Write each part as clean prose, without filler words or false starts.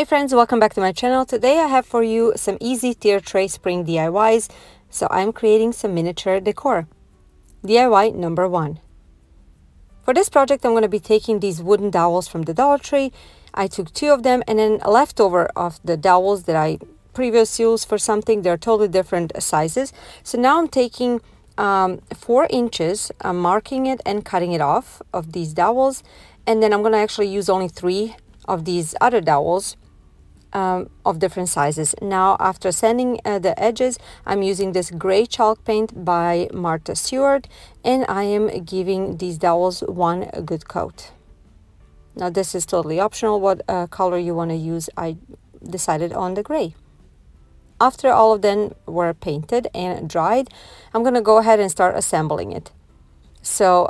Hey friends, welcome back to my channel. Today I have for you some easy tier tray spring DIYs. So I'm creating some miniature decor. DIY number 1. For this project I'm going to be taking these wooden dowels from the Dollar Tree. I took 2 of them and then a leftover of the dowels that I previously used for something. They're totally different sizes. So now I'm taking 4 inches, I'm marking it and cutting it off of these dowels. And then I'm going to actually use only 3 of these other dowels of different sizes. Now after sanding the edges, I'm using this gray chalk paint by Martha Stewart, and I am giving these dowels one good coat. Now this is totally optional what color you want to use. I decided on the gray. After all of them were painted and dried, I'm going to go ahead and start assembling it. So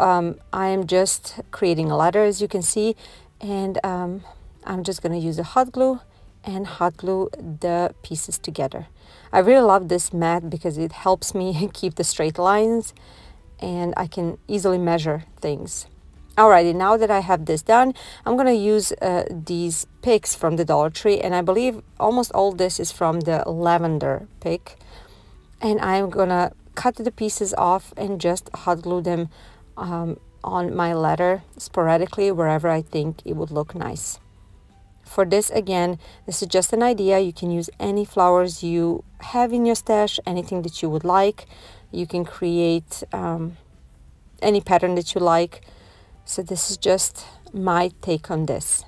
I am just creating a ladder, as you can see, and I'm just going to use a hot glue and hot glue the pieces together. I really love this mat because it helps me keep the straight lines and I can easily measure things. Alrighty, now that I have this done, I'm going to use these picks from the Dollar Tree, and I believe almost all this is from the lavender pick. And I'm going to cut the pieces off and just hot glue them on my ladder sporadically wherever I think it would look nice. For this, again, this is just an idea. You can use any flowers you have in your stash, anything that you would like. You can create any pattern that you like. So this is just my take on this.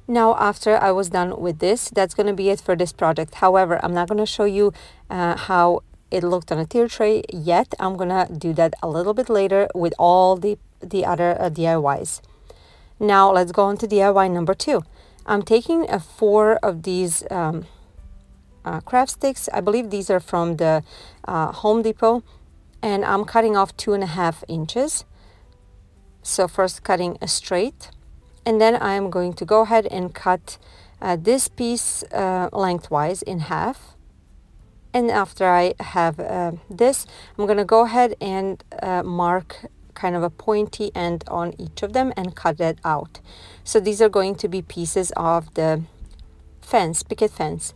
Now, after I was done with this, that's going to be it for this project. However, I'm not going to show you how it looked on a tier tray yet. I'm going to do that a little bit later with all the other DIYs. Now let's go on to DIY number 2. I'm taking 4 of these craft sticks. I believe these are from the Home Depot, and I'm cutting off 2.5 inches. So first cutting a straight, and then I'm going to go ahead and cut this piece lengthwise in half. And after I have this, I'm going to go ahead and mark kind of a pointy end on each of them and cut that out. So these are going to be pieces of the fence, picket fence.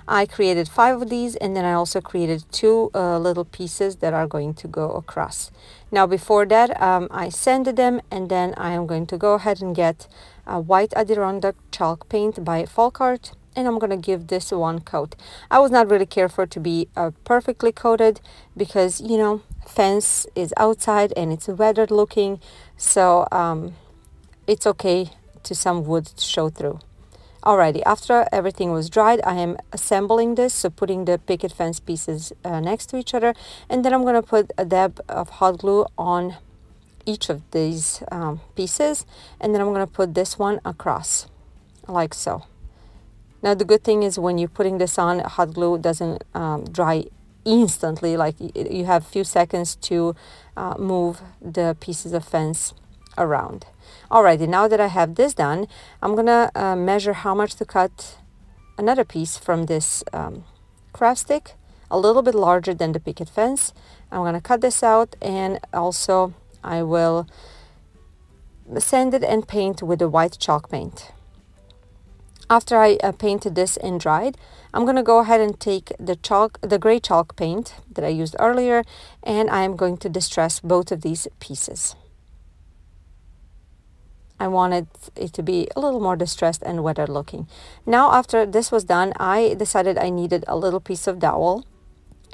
I created 5 of these, and then I also created 2 little pieces that are going to go across. Now before that, I sanded them, and then I am going to go ahead and get white Adirondack chalk paint by Folkart, and I'm going to give this one coat. I was not really careful to be perfectly coated because, you know, fence is outside and it's weathered looking, so it's okay to some wood to show through. Alrighty, after everything was dried, I am assembling this, so putting the picket fence pieces next to each other, and then I'm going to put a dab of hot glue on each of these pieces, and then I'm going to put this one across like so. Now the good thing is when you're putting this on, hot glue doesn't dry instantly, like you have a few seconds to move the pieces of fence around. Alrighty, now that I have this done, I'm gonna measure how much to cut another piece from this craft stick, a little bit larger than the picket fence. I'm gonna cut this out, and also I will sand it and paint with the white chalk paint. After I painted this and dried, I'm going to go ahead and take the gray chalk paint that I used earlier, and I am going to distress both of these pieces. I wanted it to be a little more distressed and weathered looking. Now after this was done, I decided I needed a little piece of dowel,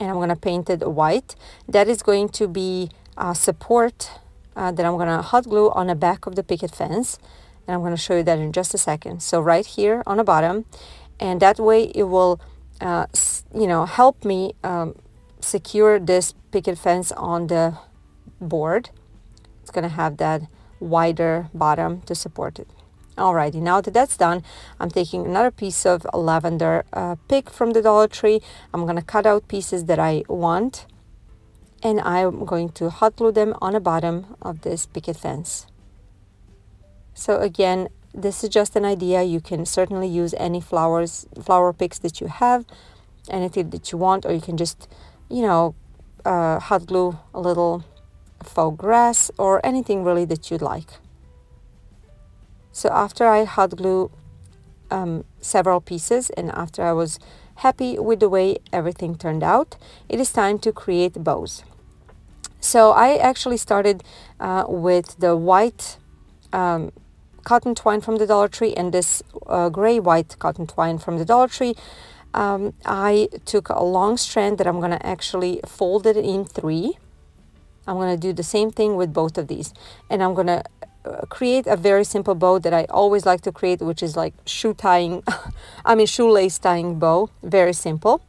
and I'm going to paint it white. That is going to be support that I'm going to hot glue on the back of the picket fence. And I'm going to show you that in just a second. So right here on the bottom, and that way it will, you know, help me secure this picket fence on the board. It's going to have that wider bottom to support it. Alrighty, now that that's done, I'm taking another piece of lavender pick from the Dollar Tree. I'm going to cut out pieces that I want, and I'm going to hot glue them on the bottom of this picket fence. So again, this is just an idea. You can certainly use any flower picks that you have, anything that you want, or you can just, you know, hot glue a little faux grass or anything really that you'd like. So after I hot glue several pieces and after I was happy with the way everything turned out, it is time to create bows. So I actually started with the white cotton twine from the Dollar Tree and this gray white cotton twine from the Dollar Tree. I took a long strand that I'm going to actually fold it in 3. I'm going to do the same thing with both of these, and I'm going to create a very simple bow that I always like to create, which is like shoelace tying bow, very simple,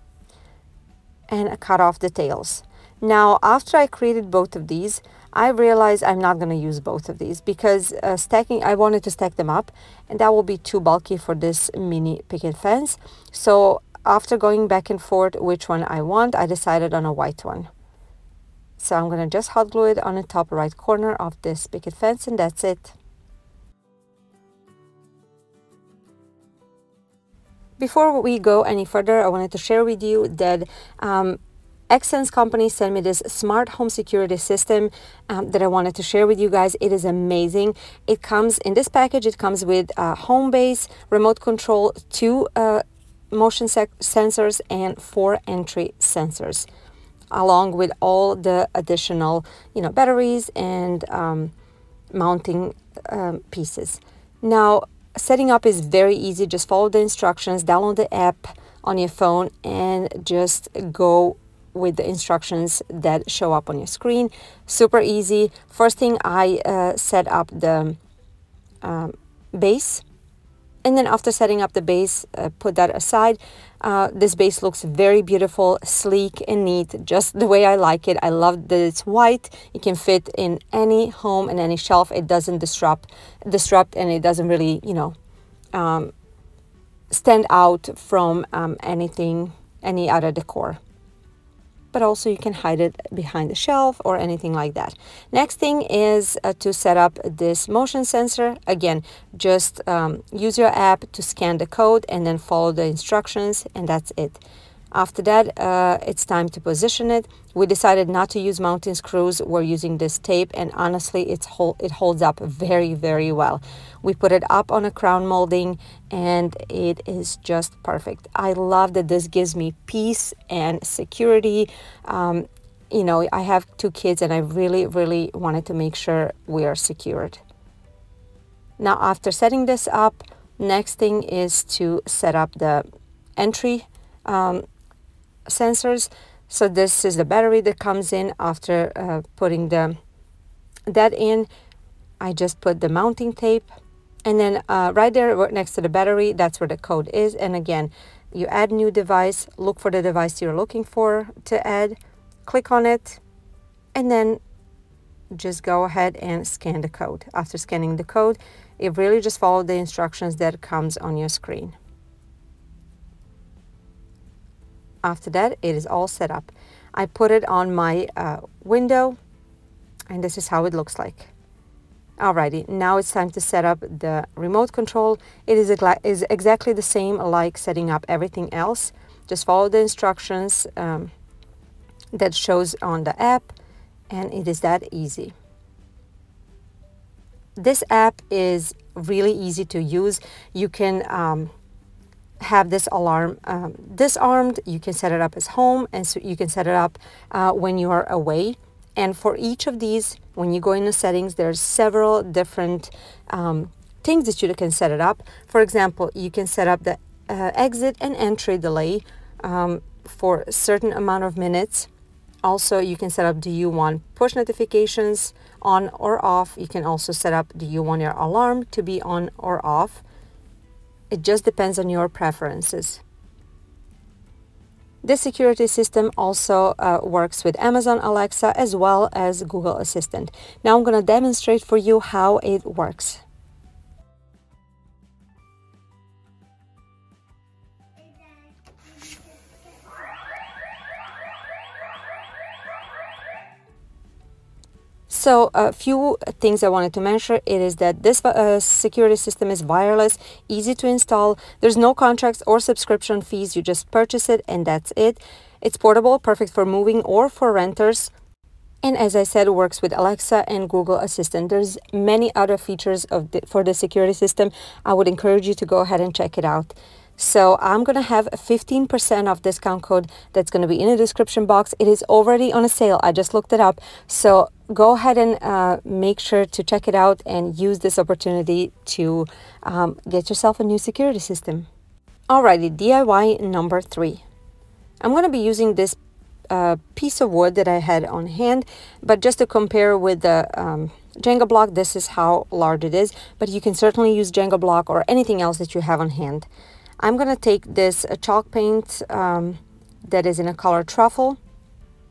and I cut off the tails. Now after I created both of these, I realized I'm not going to use both of these because I wanted to stack them up, and that will be too bulky for this mini picket fence. So after going back and forth which one I want, I decided on a white one. So I'm going to just hot glue it on the top right corner of this picket fence, and that's it. Before we go any further, I wanted to share with you that Xsense company sent me this smart home security system that I wanted to share with you guys. It is amazing. It comes in this package. It comes with home base, remote control, 2 motion sensors, and 4 entry sensors, along with all the additional, batteries and mounting pieces. Now, setting up is very easy. Just follow the instructions, download the app on your phone, and just go with the instructions that show up on your screen. Super easy. First thing, I set up the base. And then after setting up the base, put that aside. This base looks very beautiful, sleek and neat, just the way I like it. I love that it's white. It can fit in any home and any shelf. It doesn't disrupt, and it doesn't really, stand out from any other decor. But also you can hide it behind the shelf or anything like that. Next thing is to set up this motion sensor. Again, just use your app to scan the code and then follow the instructions, and that's it. After that, it's time to position it. We decided not to use mounting screws. We're using this tape, and honestly, it holds up very, very well. We put it up on a crown molding, and it is just perfect. I love that this gives me peace and security. I have 2 kids, and I really, really wanted to make sure we are secured. Now, after setting this up, next thing is to set up the entry sensors. So this is the battery that comes in. After putting that in, I just put the mounting tape, and then right there next to the battery, that's where the code is. And again, you add new device, look for the device you're looking for to add, click on it, and then just go ahead and scan the code. After scanning the code, it really just follows the instructions that comes on your screen. After that, it is all set up. I put it on my window, and this is how it looks like. Alrighty, now it's time to set up the remote control. It is exactly the same like setting up everything else. Just follow the instructions that shows on the app, and it is that easy. This app is really easy to use. You can have this alarm disarmed. You can set it up as home, and so you can set it up when you are away. And for each of these, when you go into settings, there's several different things that you can set it up. For example, you can set up the exit and entry delay for a certain amount of minutes. Also, you can set up, do you want push notifications on or off? You can also set up, do you want your alarm to be on or off? It just depends on your preferences. This security system also works with Amazon Alexa as well as Google Assistant. Now I'm going to demonstrate for you how it works. So a few things I wanted to mention. It is that this security system is wireless, easy to install. There's no contracts or subscription fees. You just purchase it and that's it. It's portable, perfect for moving or for renters. And as I said, it works with Alexa and Google Assistant. There's many other features for the security system. I would encourage you to go ahead and check it out. So I'm going to have a 15% off discount code that's going to be in the description box. It is already on a sale. I just looked it up. So go ahead and make sure to check it out and use this opportunity to get yourself a new security system. Alrighty, DIY number 3. I'm going to be using this piece of wood that I had on hand, but just to compare with the Jenga block, this is how large it is, but you can certainly use Jenga block or anything else that you have on hand. I'm going to take this chalk paint that is in a color truffle,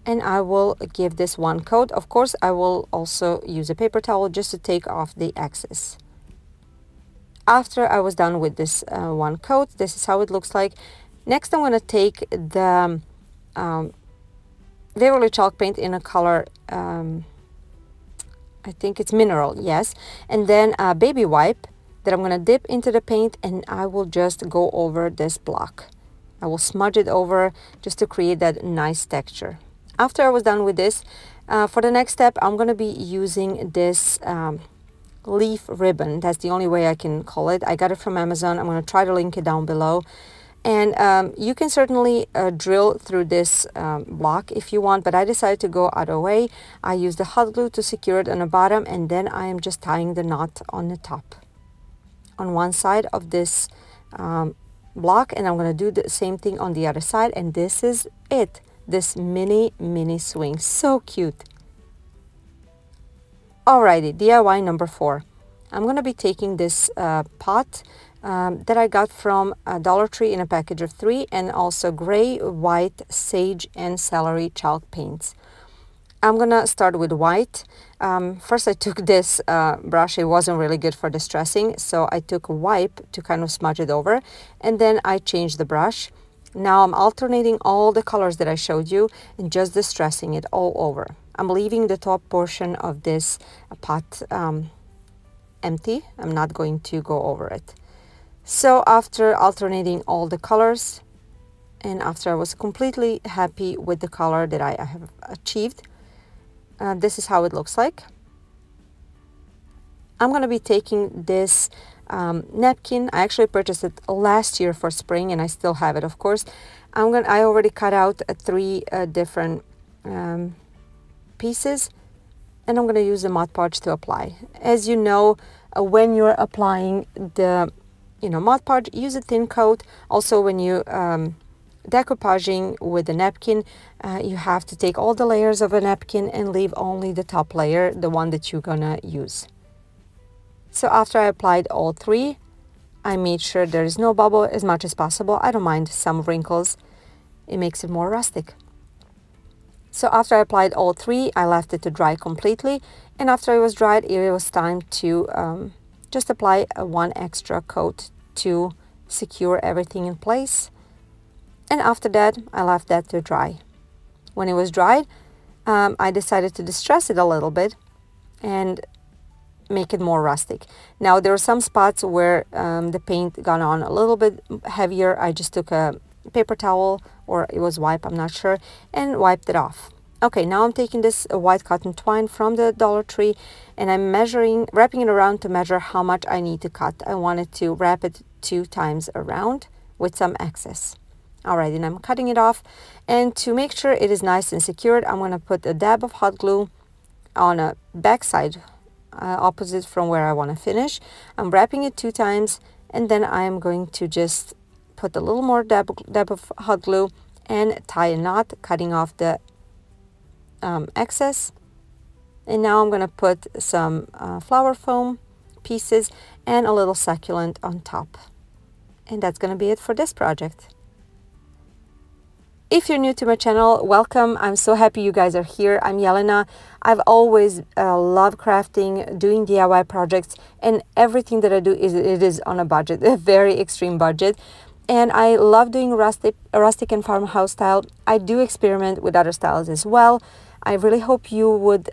and I will give this one coat. Of course, I will also use a paper towel just to take off the excess. After I was done with this one coat, this is how it looks like. Next, I'm going to take the Waverly chalk paint in a color, I think it's mineral, yes, and then a baby wipe that I'm going to dip into the paint, and I will just go over this block. I will smudge it over just to create that nice texture. After I was done with this, for the next step, I'm going to be using this leaf ribbon. That's the only way I can call it. I got it from Amazon. I'm going to try to link it down below. And you can certainly drill through this block if you want, but I decided to go other way. I used the hot glue to secure it on the bottom, and then I am just tying the knot on the top on one side of this block, and I'm going to do the same thing on the other side. And this is it, this mini swing. So cute. Alrighty, DIY number 4. I'm going to be taking this pot that I got from Dollar Tree in a package of 3, and also gray, white, sage, and celery chalk paints. I'm gonna start with white. First I took this brush. It wasn't really good for distressing, so I took a wipe to kind of smudge it over, and then I changed the brush. Now I'm alternating all the colors that I showed you and just distressing it all over. I'm leaving the top portion of this pot empty. I'm not going to go over it. So after alternating all the colors, and after I was completely happy with the color that I have achieved, this is how it looks like. I'm going to be taking this napkin. I actually purchased it last year for spring, and I still have it, of course. I already cut out 3 different pieces, and I'm going to use the Mod Podge to apply. As you know, when you're applying the Mod Podge, use a thin coat. Also, when you decoupaging with a napkin, you have to take all the layers of a napkin and leave only the top layer, the one that you're gonna use. So after I applied all 3, I made sure there is no bubble as much as possible. I don't mind some wrinkles. It makes it more rustic. So after I applied all 3, I left it to dry completely, and after it was dried, it was time to just apply one extra coat to secure everything in place. And after that, I left that to dry. When it was dried, I decided to distress it a little bit and make it more rustic. Now, there are some spots where the paint got on a little bit heavier. I just took a paper towel, or it was wipe, I'm not sure, and wiped it off. Okay, now I'm taking this white cotton twine from the Dollar Tree, and I'm wrapping it around to measure how much I need to cut. I wanted to wrap it 2 times around with some excess. Alright, and I'm cutting it off, and to make sure it is nice and secured, I'm going to put a dab of hot glue on a back side, opposite from where I want to finish. I'm wrapping it 2 times, and then I'm going to just put a little more dab of hot glue and tie a knot, cutting off the excess. And now I'm going to put some flower foam pieces and a little succulent on top. And that's going to be it for this project. If you're new to my channel, welcome. I'm so happy you guys are here. I'm Jelena. I've always loved crafting, doing DIY projects, and everything that I do it is on a budget, a very extreme budget. And I love doing rustic and farmhouse style. I do experiment with other styles as well. I really hope you would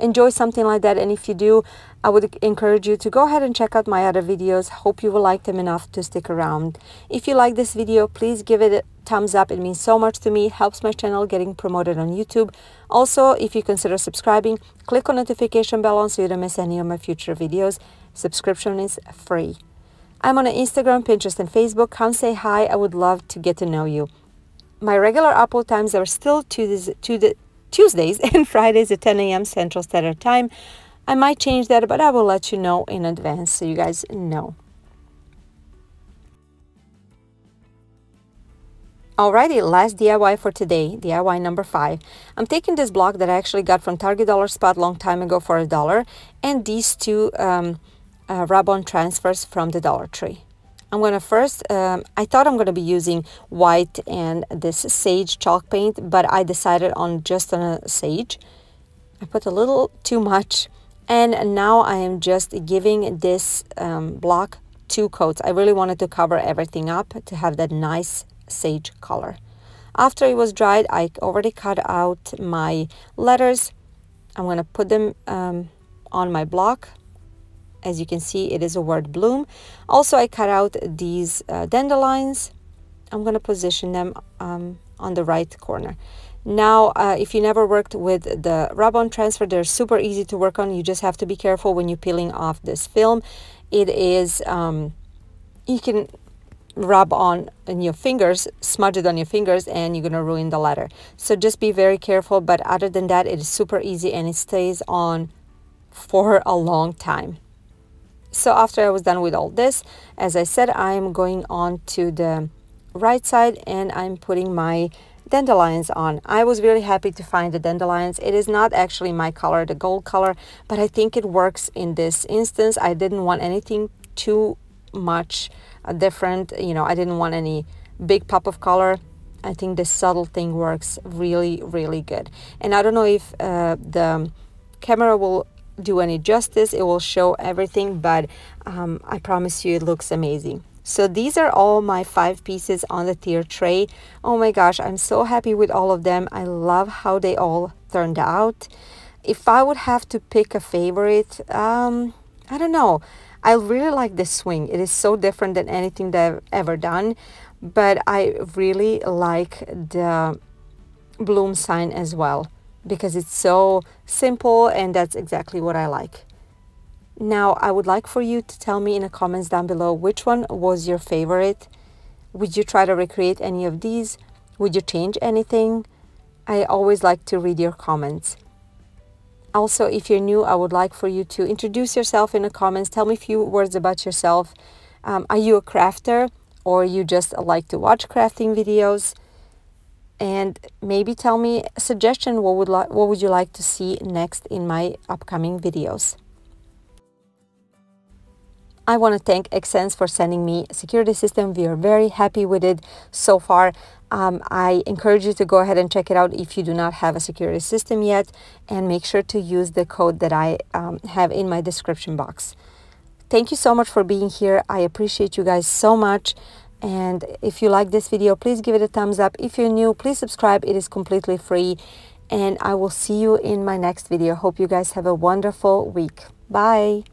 enjoy something like that, and if you do, I would encourage you to go ahead and check out my other videos. Hope you will like them enough to stick around. If you like this video, please give it a thumbs up. It means so much to me, helps my channel getting promoted on YouTube. Also, if you consider subscribing, click on notification bell on so you don't miss any of my future videos. Subscription is free. I'm on Instagram, Pinterest, and Facebook. Come say hi. I would love to get to know you. My regular upload times are still Tuesdays and Fridays at 10 a.m. Central Standard Time. I might change that, but I will let you know in advance so you guys know. Alrighty, last DIY for today, DIY number 5. I'm taking this block that I actually got from Target Dollar Spot a long time ago for $1, and these two rub-on transfers from the Dollar Tree. I'm going to first, I thought I'm going to be using white and this sage chalk paint, but I decided on just on a sage. I put a little too much, and now I am just giving this block 2 coats. I really wanted to cover everything up to have that nice sage color. After it was dried, I already cut out my letters. I'm going to put them on my block. As you can see, it is a word bloom. Also, I cut out these dandelions. I'm going to position them on the right corner. Now, if you never worked with the rub-on transfer, they're super easy to work on. You just have to be careful when you're peeling off this film. It is, you can rub on your fingers, smudge it on your fingers, and you're going to ruin the letter. So just be very careful. But other than that, it is super easy and it stays on for a long time. So after I was done with all this, as I said, I'm going on to the right side and I'm putting my dandelions on. I was really happy to find the dandelions. It is not actually my color, the gold color, but I think it works in this instance. I didn't want anything too much different. You know, I didn't want any big pop of color. I think this subtle thing works really, really good. And I don't know if the camera will do any justice. It will show everything, but I promise you it looks amazing. So these are all my 5 pieces on the tier tray. Oh my gosh, I'm so happy with all of them. I love how they all turned out. If I would have to pick a favorite, I don't know. I really like this swing. It is so different than anything that I've ever done, but I really like the bloom sign as well, because it's so simple and that's exactly what I like. Now, I would like for you to tell me in the comments down below which one was your favorite. Would you try to recreate any of these? Would you change anything? I always like to read your comments. Also, if you're new, I would like for you to introduce yourself in the comments. Tell me a few words about yourself. Are you a crafter, or you just like to watch crafting videos? And maybe tell me a suggestion. What would you like to see next in my upcoming videos? I want to thank Xsense for sending me a security system. We are very happy with it so far. I encourage you to go ahead and check it out if you do not have a security system yet, and make sure to use the code that I have in my description box. Thank you so much for being here. I appreciate you guys so much. And if you like this video, please give it a thumbs up. If you're new, please subscribe. It is completely free. And I will see you in my next video. Hope you guys have a wonderful week. Bye.